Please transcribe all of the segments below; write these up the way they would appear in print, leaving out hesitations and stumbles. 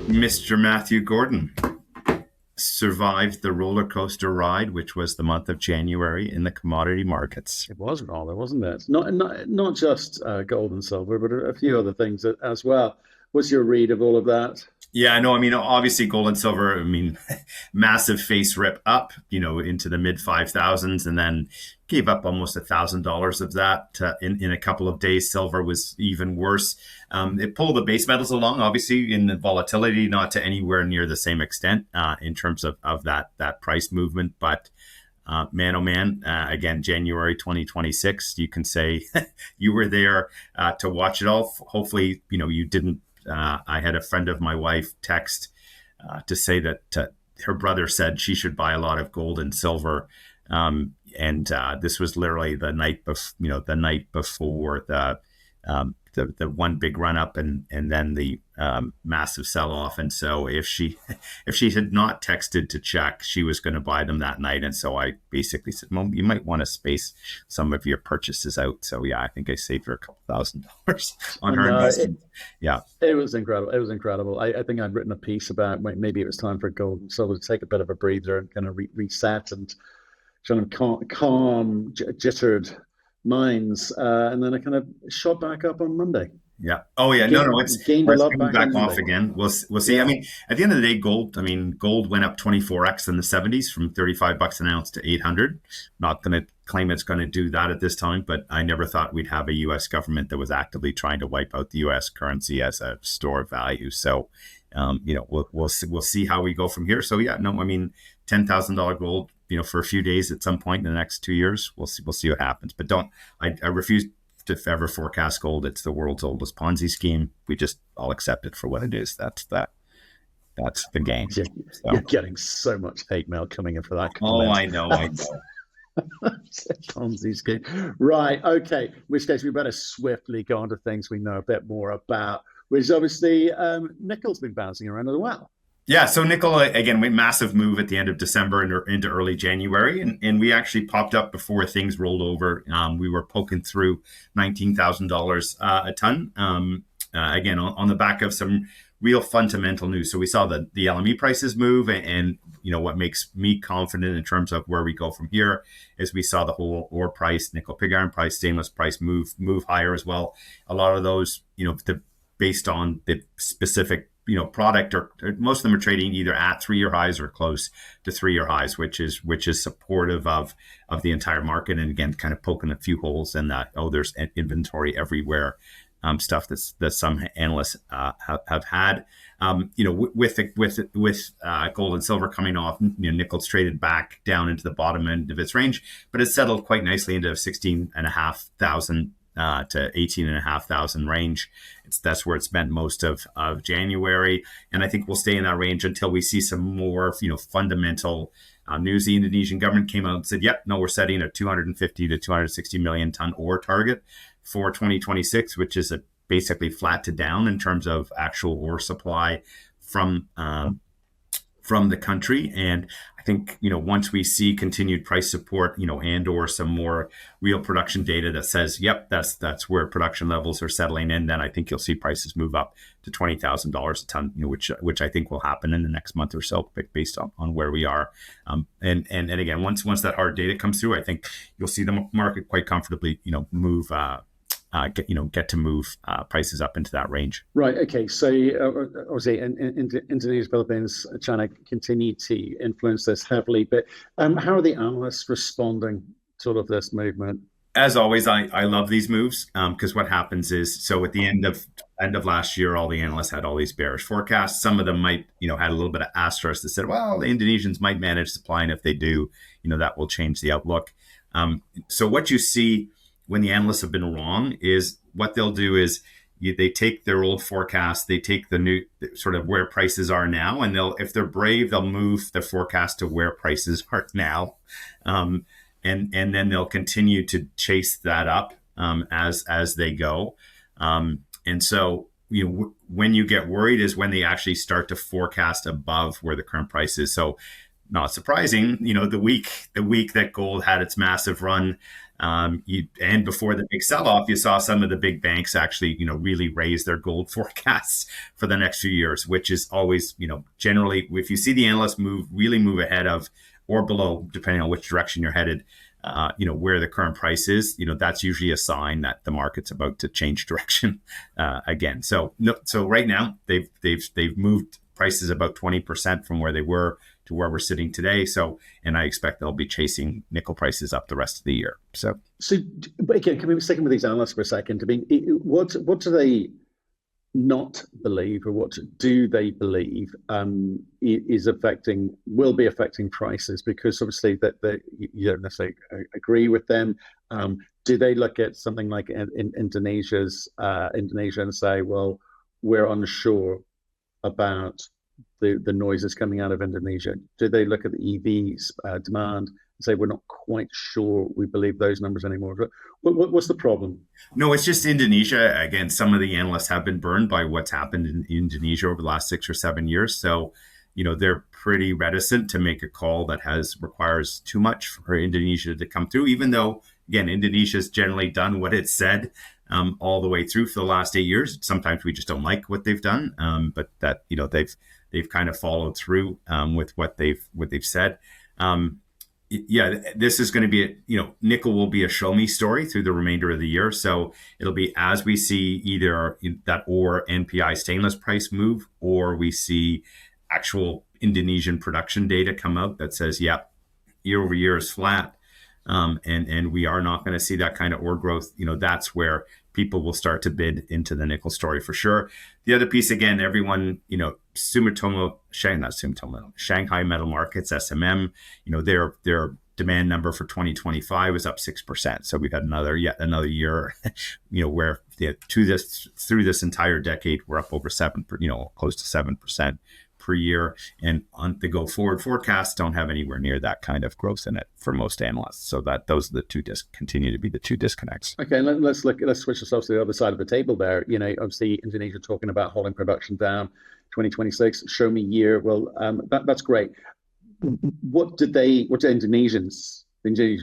Mr. Matthew Gordon survived the roller coaster ride, which was the month of January in the commodity markets. It was rather, wasn't it? Not just gold and silver, but a few other things as well. What's your read of all of that? Yeah, no, I mean, obviously gold and silver, I mean, massive face rip up, into the mid 5,000s, and then gave up almost $1,000 of that in a couple of days. Silver was even worse. It pulled the base metals along, obviously, in the volatility, not to anywhere near the same extent in terms of that price movement. But man, oh man, again, January 2026, you can say you were there to watch it all. Hopefully, you didn't. I had a friend of my wife text to say that her brother said she should buy a lot of gold and silver, and this was literally the night before the one big run up and then the massive sell off. And so if she had not texted to check, she was going to buy them that night. And so I basically said, well, you might want to space some of your purchases out. So yeah, I think I saved her a couple $1,000 on her investment. It was incredible. I think I'd written a piece about maybe it was time for gold and silver to take a bit of a breather and kind of reset and kind of calm, jittered minds, and then I kind of shot back up on Monday. Yeah. Oh yeah. No. It's gained a lot back off again. We'll see. Yeah. I mean, at the end of the day, gold went up 24x in the 70s from $35 an ounce to 800. Not going to claim it's going to do that at this time, but I never thought we'd have a U.S. government that was actively trying to wipe out the U.S. currency as a store of value. So, we'll see how we go from here. So yeah, no, I mean, $10,000 gold, for a few days at some point in the next 2 years, we'll see what happens. But I refuse to ever forecast gold. It's the world's oldest Ponzi scheme. We just all accept it for what it is. That's the game. Yeah, so. You're getting so much hate mail coming in for that comment. Oh, I know. Ponzi scheme. Right. Okay. In which case we better swiftly go on to things we know a bit more about, which is obviously nickel's been bouncing around as well. Yeah, so nickel, again, went massive move at the end of December and into early January, and we actually popped up before things rolled over. We were poking through $19,000 a ton, again, on the back of some real fundamental news. So we saw the LME prices move, and what makes me confident in terms of where we go from here is we saw the whole ore price, nickel pig iron price, stainless price move higher as well. A lot of those, based on the specific product, or most of them are trading either at 3-year highs or close to 3-year highs, which is supportive of the entire market. And again, kind of poking a few holes in that. There's inventory everywhere, stuff that some analysts have had. With gold and silver coming off, nickel's traded back down into the bottom end of its range, but it's settled quite nicely into 16,500 to 18,500 range. That's where it spent most of January, and I think we'll stay in that range until we see some more fundamental news. The Indonesian government came out and said, "Yep, no, we're setting a 250 to 260 million ton ore target for 2026, which is basically flat to down in terms of actual ore supply from the country." And I think, once we see continued price support, and or some more real production data that says, yep, that's where production levels are settling in, then I think you'll see prices move up to $20,000 a ton, which I think will happen in the next month or so, based on where we are. And again, once that hard data comes through, I think you'll see the market quite comfortably, move get to move prices up into that range. Right. Okay. So obviously, Indonesia, Philippines, China continue to influence this heavily. But how are the analysts responding to this movement? As always, I love these moves because what happens is, so at the end of last year, all the analysts had all these bearish forecasts. Some of them might, had a little bit of asterisk that said, well, the Indonesians might manage supply, and if they do, that will change the outlook. So what you see when the analysts have been wrong is what they'll do is they take their old forecast, they take the new sort of where prices are now, and if they're brave, they'll move the forecast to where prices are now. And then they'll continue to chase that up as they go. And so when you get worried is when they actually start to forecast above where the current price is. So not surprising, the week that gold had its massive run And before the big sell-off, you saw some of the big banks actually, really raise their gold forecasts for the next few years, which is always, generally, if you see the analysts really move ahead of or below, depending on which direction you're headed, where the current price is, that's usually a sign that the market's about to change direction again. So no, so right now they've moved prices about 20% from where they were to where we're sitting today. So, and I expect they'll be chasing nickel prices up the rest of the year. So again, can we stick with these analysts for a second? I mean, what do they not believe, or what do they believe will be affecting prices? Because obviously that you don't necessarily agree with them. Do they look at something like Indonesia and say, well, we're unsure about the noises coming out of Indonesia? Do they look at the EVs demand and say, we're not quite sure we believe those numbers anymore? What's the problem? No, it's just Indonesia. Again, some of the analysts have been burned by what's happened in Indonesia over the last 6 or 7 years. So, they're pretty reticent to make a call that requires too much for Indonesia to come through, even though, again, Indonesia's generally done what it said all the way through for the last 8 years. Sometimes we just don't like what they've done, but that, they've kind of followed through with what they've said. This is going to be nickel will be a show me story through the remainder of the year. So it'll be as we see either that or NPI stainless price move, or we see actual Indonesian production data come out that says, year over year is flat. And we are not going to see that kind of ore growth. That's where people will start to bid into the nickel story for sure. The other piece, again, everyone, Shanghai Metal Markets, SMM, their demand number for 2025 is up 6%. So we've had yet another year, where through this entire decade, we're up over close to 7% per year, and on the go forward forecasts don't have anywhere near that kind of growth in it for most analysts. So that those are the two continue to be the two disconnects. Okay, let's switch ourselves to the other side of the table there. Obviously Indonesia talking about holding production down 2026, show me year. Well, that's great. What did the Indonesian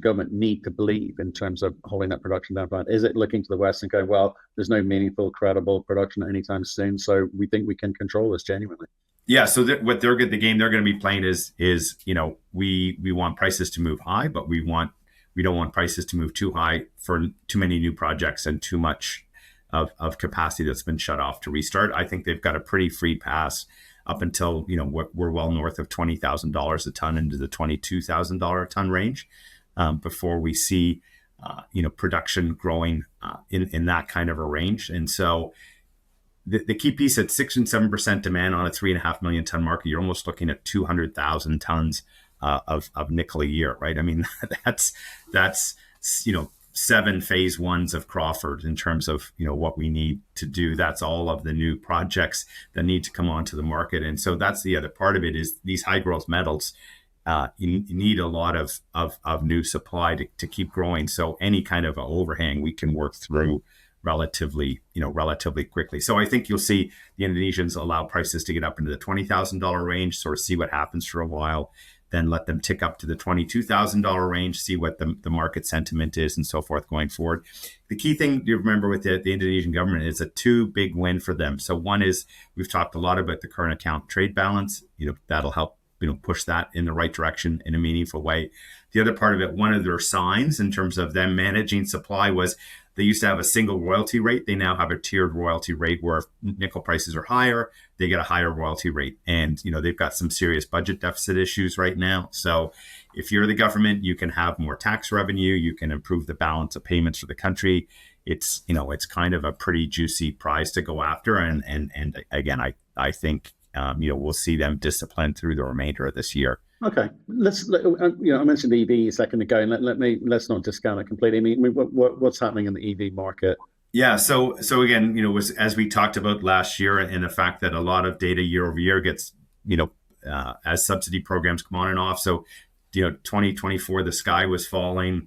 government need to believe in terms of holding that production down? Is it looking to the West and going, well, there's no meaningful, credible production anytime soon, so we think we can control this genuinely? Yeah, so the game they're going to be playing is we want prices to move high, but we don't want prices to move too high for too many new projects and too much of capacity that's been shut off to restart. I think they've got a pretty free pass up until we're well north of $20,000 a ton into the $22,000 a ton range before we see production growing in that kind of a range. And so the key piece at 6 and 7% demand on a 3.5 million ton market, you're almost looking at 200,000 tons of nickel a year, right? I mean, that's 7 phase ones of Crawford in terms of what we need to do. That's all of the new projects that need to come onto the market. And so that's the other part of it is these high growth metals. You need a lot of new supply to keep growing. So any kind of overhang we can work through relatively quickly. So I think you'll see the Indonesians allow prices to get up into the $20,000 range, sort of see what happens for a while, then let them tick up to the $22,000 range, see what the market sentiment is and so forth going forward. The key thing you remember with the Indonesian government is a 2 big win for them. So one is we've talked a lot about the current account trade balance, that'll help push that in the right direction in a meaningful way. The other part of it, one of their signs in terms of them managing supply was they used to have a single royalty rate. They now have a tiered royalty rate where if nickel prices are higher, they get a higher royalty rate. And, they've got some serious budget deficit issues right now. So if you're the government, you can have more tax revenue, you can improve the balance of payments for the country. It's kind of a pretty juicy prize to go after. And again, I think, we'll see them disciplined through the remainder of this year. Okay, I mentioned the EV a second ago, and let's not discount it completely. I mean, what's happening in the EV market? Yeah, so again, as we talked about last year, and the fact that a lot of data year over year gets, as subsidy programs come on and off. So, 2024, the sky was falling.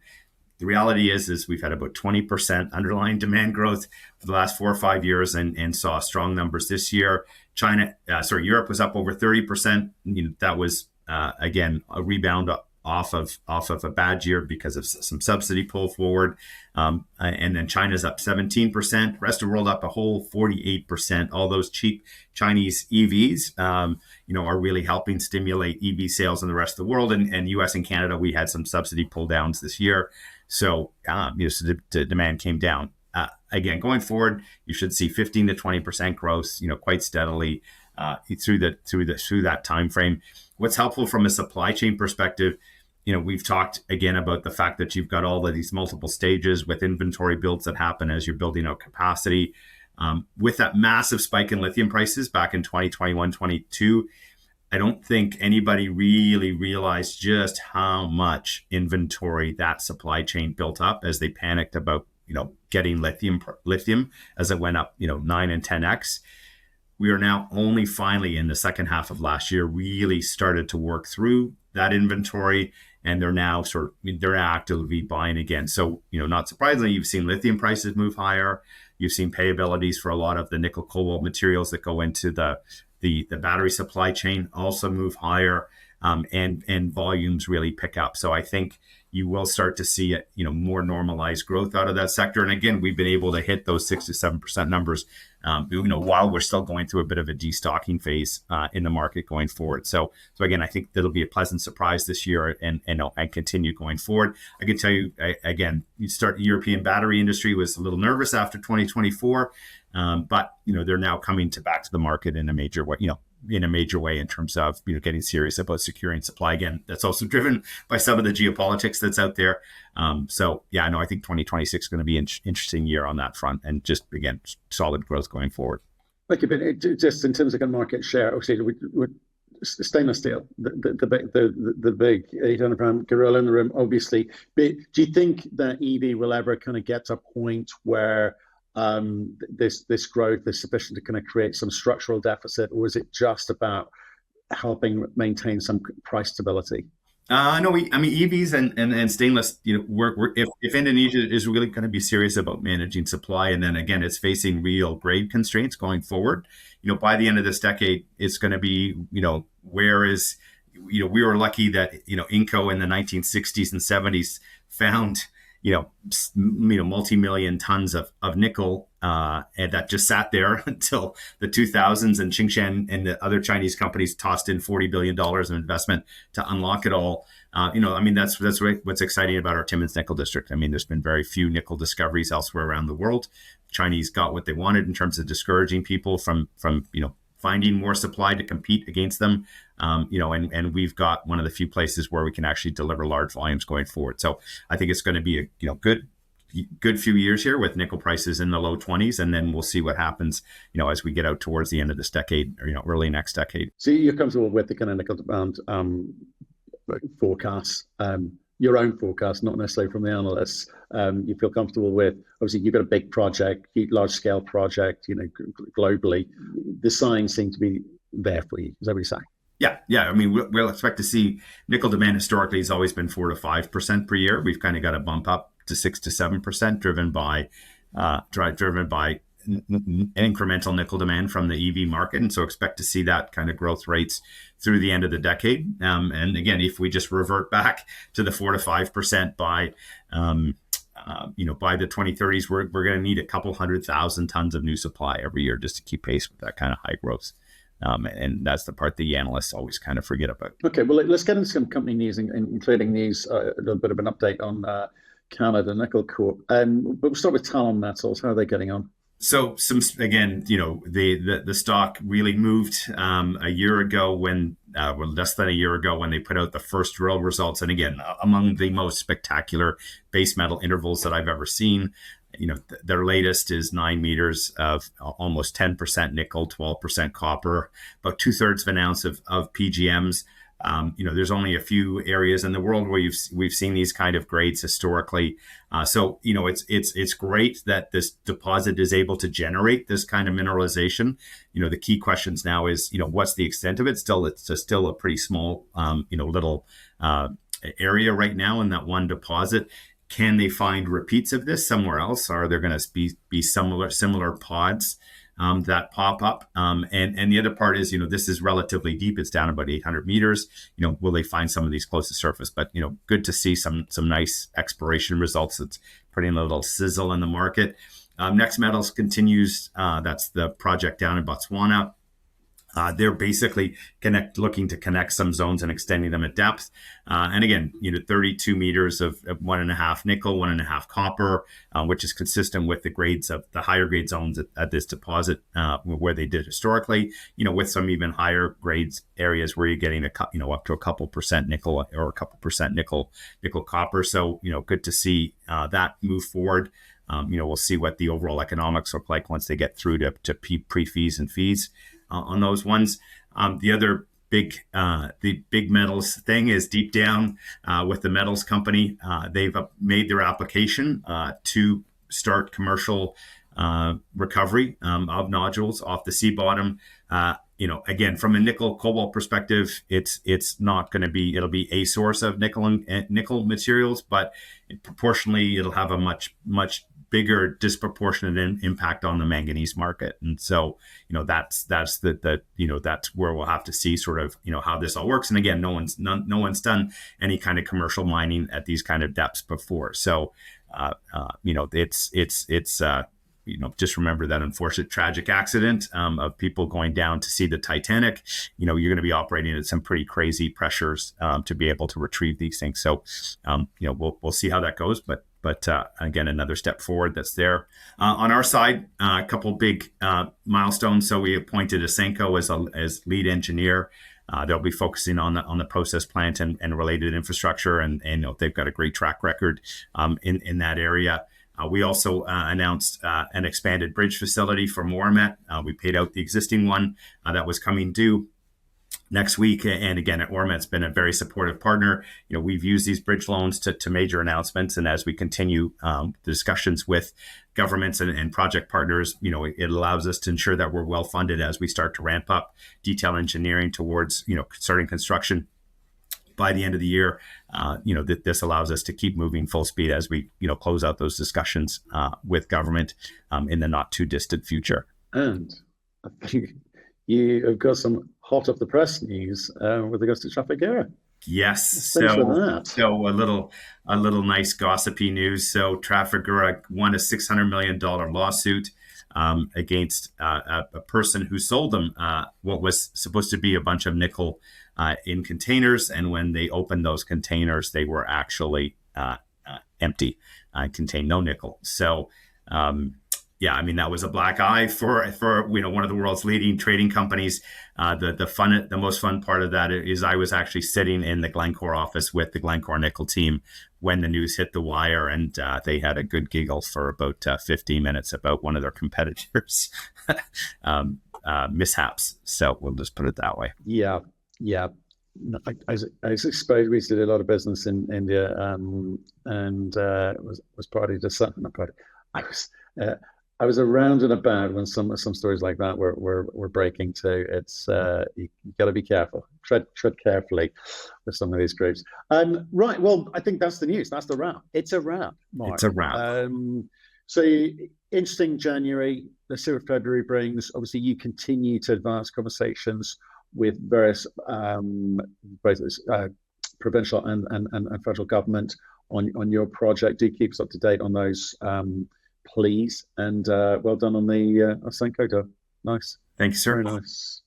The reality is we've had about 20% underlying demand growth for the last 4 or 5 years, and saw strong numbers this year. Europe was up over 30%. That was again a rebound off of a bad year because of some subsidy pull forward. And then China's up 17%, rest of the world up a whole 48%. All those cheap Chinese EVs, are really helping stimulate EV sales in the rest of the world. And US and Canada, we had some subsidy pull downs this year. So, so the demand came down. Again, going forward, you should see 15 to 20% growth, quite steadily through that time frame. What's helpful from a supply chain perspective, we've talked again about the fact that you've got all of these multiple stages with inventory builds that happen as you're building out capacity. With that massive spike in lithium prices back in 2021, 22, I don't think anybody really realized just how much inventory that supply chain built up as they panicked about, getting lithium as it went up, 9 and 10x. We are now only finally in the second half of last year really started to work through that inventory, and they're now they're actively buying again. So, not surprisingly, you've seen lithium prices move higher. You've seen payabilities for a lot of the nickel cobalt materials that go into the battery supply chain also move higher, and volumes really pick up. So I think you will start to see more normalized growth out of that sector. And again, we've been able to hit those 6 to 7% numbers, while we're still going through a bit of a destocking phase in the market going forward. So again, I think that'll be a pleasant surprise this year and continue going forward. I can tell you again, the European battery industry was a little nervous after 2024, but they're now coming back to the market in a major way. In terms of getting serious about securing supply. Again, that's also driven by some of the geopolitics that's out there. I think 2026 is going to be an interesting year on that front, and just again solid growth going forward. Okay, but just in terms of market share, obviously with stainless steel, the big 800-pound gorilla in the room, obviously. But do you think that EV will ever kind of get to a point where this growth is sufficient to kind of create some structural deficit, or is it just about helping maintain some price stability? No, EVs and stainless. If Indonesia is really going to be serious about managing supply, and then again, it's facing real grade constraints going forward. By the end of this decade, it's going to be whereas we were lucky that Inco in the 1960s and 70s found multi-million tons of nickel, and that just sat there until the 2000s, and Tsingshan and the other Chinese companies tossed in $40 billion of investment to unlock it all. That's what's exciting about our Timmins Nickel District. There's been very few nickel discoveries elsewhere around the world. Chinese got what they wanted in terms of discouraging people from finding more supply to compete against them. And we've got one of the few places where we can actually deliver large volumes going forward. So I think it's going to be a good few years here with nickel prices in the low 20s, and then we'll see what happens, as we get out towards the end of this decade or early next decade. So you're comfortable with the kind of nickel demand forecasts, your own forecast, not necessarily from the analysts. You feel comfortable with, obviously you've got a big project, large scale project, globally. The signs seem to be there for you. Is that what you're saying? Yeah. We'll expect to see nickel demand historically has always been 4 to 5% per year. We've kind of got a bump up to 6 to 7%, driven by incremental nickel demand from the EV market, and so expect to see that kind of growth rates through the end of the decade. And again, if we just revert back to the 4 to 5% by the 2030s, we're going to need a couple 100,000 tons of new supply every year just to keep pace with that kind of high growth. And that's the part the analysts always kind of forget about. Okay, well, let's get into some company news, including news, a little bit of an update on Canada Nickel Corp. But we'll start with Talon Metals. How are they getting on? So the stock really moved a year ago less than a year ago when they put out the first drill results. And again, among the most spectacular base metal intervals that I've ever seen. Their latest is 9 meters of almost 10% nickel, 12% copper, about 2/3 of an ounce of PGMs. There's only a few areas in the world where we've seen these kind of grades historically. So it's great that this deposit is able to generate this kind of mineralization. The key questions now is, what's the extent of it? It's still a pretty small, little area right now in that one deposit. Can they find repeats of this somewhere else? Are there going to be similar pods? that pop up. And the other part is, this is relatively deep. It's down about 800 meters. Will they find some of these close to surface? But, good to see some nice exploration results. It's putting a little sizzle in the market. Next Metals continues. That's the project down in Botswana. They're basically looking to connect some zones and extending them at depth. And again, 32 meters of 1.5 nickel, 1.5 copper, which is consistent with the grades of the higher grade zones at this deposit, where they did historically, with some even higher grades areas where you're getting up to a couple percent nickel or a couple percent nickel copper. So, good to see that move forward. We'll see what the overall economics look like once they get through to pre-fees and fees on those ones. The other the big metals thing is deep down with the metals company. They've made their application to start commercial recovery of nodules off the sea bottom. Again, from a nickel cobalt perspective, it's not going to be, it'll be a source of nickel and nickel materials, but proportionally it'll have a much bigger disproportionate impact on the manganese market. And so, that's that's where we'll have to see sort of, how this all works. And again, no one's done any kind of commercial mining at these kind of depths before. So, it's just remember that unfortunate tragic accident of people going down to see the Titanic. You're going to be operating at some pretty crazy pressures to be able to retrieve these things. So, we'll see how that goes. But again, another step forward that's there. On our side, a couple big milestones. So we appointed Asenko as lead engineer. They'll be focusing on the process plant and related infrastructure, and they've got a great track record in that area. We also announced an expanded bridge facility for Moramet. We paid out the existing one that was coming due next week. And again, Oramet's been a very supportive partner. We've used these bridge loans to major announcements. And as we continue the discussions with governments and project partners, it allows us to ensure that we're well funded as we start to ramp up detail engineering towards, starting construction by the end of the year. This allows us to keep moving full speed as we, close out those discussions with government in the not too distant future. And I think you have got some hot off the press news with regards to Trafigura. Yes. So a little nice gossipy news. So Trafigura won a $600 million lawsuit against a person who sold them what was supposed to be a bunch of nickel in containers. And when they opened those containers, they were actually empty, contained no nickel. So, that was a black eye for one of the world's leading trading companies. The most fun part of that is I was actually sitting in the Glencore office with the Glencore nickel team when the news hit the wire, and they had a good giggle for about 15 minutes about one of their competitors' mishaps. So we'll just put it that way. Yeah. I was exposed. We did a lot of business in India, and was party to something. I was around and about when some stories like that were breaking too. It's you got to be careful, tread carefully with some of these groups. Right. Well, I think that's the news. That's the wrap. It's a wrap, Mark. It's a wrap. So interesting January. Let's see what February brings. Obviously, you continue to advance conversations with various provincial and federal government on your project. Do keep us up to date on those. Please, and well done on the Asenko. Nice. Thank you, sir. Very nice.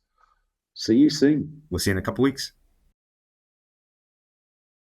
See you soon. We'll see you in a couple of weeks.